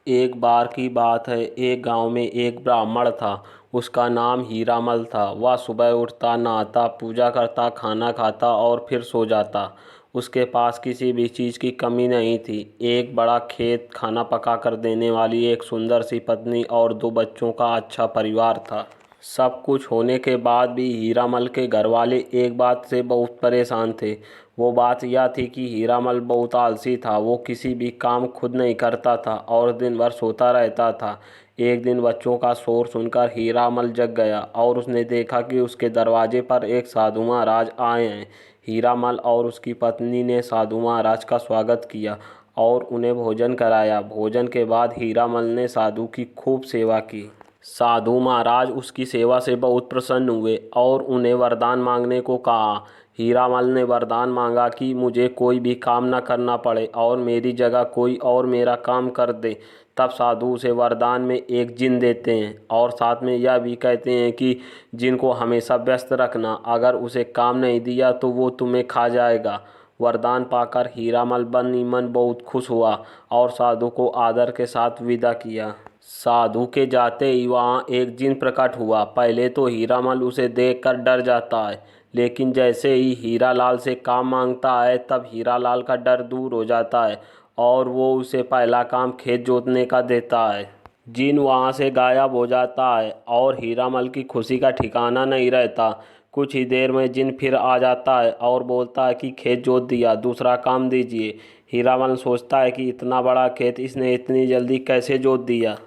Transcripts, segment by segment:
एक बार की बात है, एक गांव में एक ब्राह्मण था। उसका नाम हीरामल था। वह सुबह उठता, नहाता, पूजा करता, खाना खाता और फिर सो जाता। उसके पास किसी भी चीज़ की कमी नहीं थी। एक बड़ा खेत, खाना पका कर देने वाली एक सुंदर सी पत्नी और दो बच्चों का अच्छा परिवार था। सब कुछ होने के बाद भी हीरामल के घरवाले एक बात से बहुत परेशान थे। वो बात यह थी कि हीरामल बहुत आलसी था। वो किसी भी काम खुद नहीं करता था और दिन भर सोता रहता था। एक दिन बच्चों का शोर सुनकर हीरामल जग गया और उसने देखा कि उसके दरवाजे पर एक साधु महाराज आए हैं। हीरामल और उसकी पत्नी ने साधु महाराज का स्वागत किया और उन्हें भोजन कराया। भोजन के बाद हीरामल ने साधु की खूब सेवा की। साधु महाराज उसकी सेवा से बहुत प्रसन्न हुए और उन्हें वरदान मांगने को कहा। हीरामल ने वरदान मांगा कि मुझे कोई भी काम न करना पड़े और मेरी जगह कोई और मेरा काम कर दे। तब साधु उसे वरदान में एक जिन देते हैं और साथ में यह भी कहते हैं कि जिन को हमेशा व्यस्त रखना, अगर उसे काम नहीं दिया तो वो तुम्हें खा जाएगा। वरदान पाकर हीरामल मन ही मन बहुत खुश हुआ और साधु को आदर के साथ विदा किया। साधु के जाते ही वहाँ एक जिन प्रकट हुआ। पहले तो हीरामल उसे देखकर डर जाता है, लेकिन जैसे ही हीरालाल से काम मांगता है तब हीरालाल का डर दूर हो जाता है और वो उसे पहला काम खेत जोतने का देता है। जिन वहाँ से गायब हो जाता है और हीरामल की खुशी का ठिकाना नहीं रहता। कुछ ही देर में जिन फिर आ जाता है और बोलता है कि खेत जोत दिया, दूसरा काम दीजिए। हीरामल सोचता है कि इतना बड़ा खेत इसने इतनी जल्दी कैसे जोत दिया।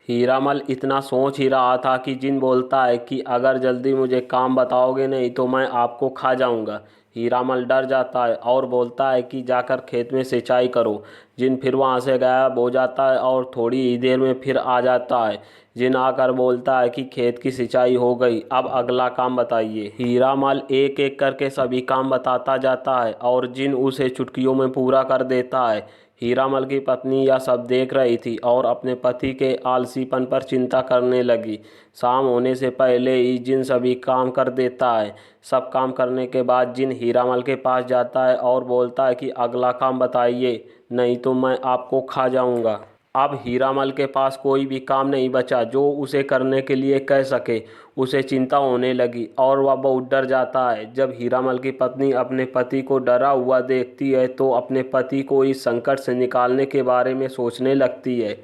हीरामल इतना सोच ही रहा था कि जिन बोलता है कि अगर जल्दी मुझे काम बताओगे नहीं तो मैं आपको खा जाऊंगा। हीरामल डर जाता है और बोलता है कि जाकर खेत में सिंचाई करो। जिन फिर वहाँ से गायब हो जाता है और थोड़ी ही देर में फिर आ जाता है। जिन आकर बोलता है कि खेत की सिंचाई हो गई, अब अगला काम बताइए। हीरामल एक एक करके सभी काम बताता जाता है और जिन उसे चुटकियों में पूरा कर देता है। हीरामल की पत्नी यह सब देख रही थी और अपने पति के आलसीपन पर चिंता करने लगी। शाम होने से पहले ही जिन सभी काम कर देता है। सब काम करने के बाद जिन हीरामल के पास जाता है और बोलता है कि अगला काम बताइए, नहीं तो मैं आपको खा जाऊंगा। अब हीरामल के पास कोई भी काम नहीं बचा जो उसे करने के लिए कह सके। उसे चिंता होने लगी और वह बहुत डर जाता है। जब हीरामल की पत्नी अपने पति को डरा हुआ देखती है तो अपने पति को इस संकट से निकालने के बारे में सोचने लगती है।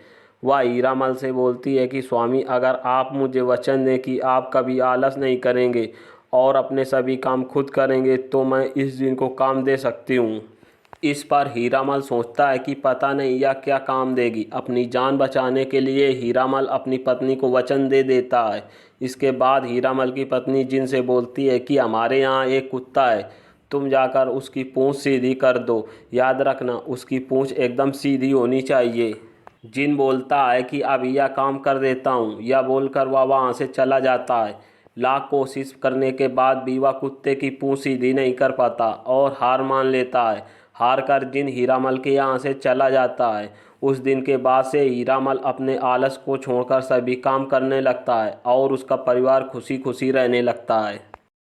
वह हीरामल से बोलती है कि स्वामी, अगर आप मुझे वचन दें कि आप कभी आलस नहीं करेंगे और अपने सभी काम खुद करेंगे तो मैं इस दिन को काम दे सकती हूँ। इस पर हीरामल सोचता है कि पता नहीं यह क्या काम देगी। अपनी जान बचाने के लिए हीरामल अपनी पत्नी को वचन दे देता है। इसके बाद हीरामल की पत्नी जिन से बोलती है कि हमारे यहाँ एक कुत्ता है, तुम जाकर उसकी पूंछ सीधी कर दो। याद रखना, उसकी पूंछ एकदम सीधी होनी चाहिए। जिन बोलता है कि अब यह काम कर देता हूँ। यह बोलकर वह वहाँ से चला जाता है। लाख कोशिश करने के बाद भी वह कुत्ते की पूंछ सीधी नहीं कर पाता और हार मान लेता है। हार कर जिन हीरामल के यहाँ से चला जाता है। उस दिन के बाद से हीरामल अपने आलस को छोड़कर सभी काम करने लगता है और उसका परिवार खुशी खुशी रहने लगता है।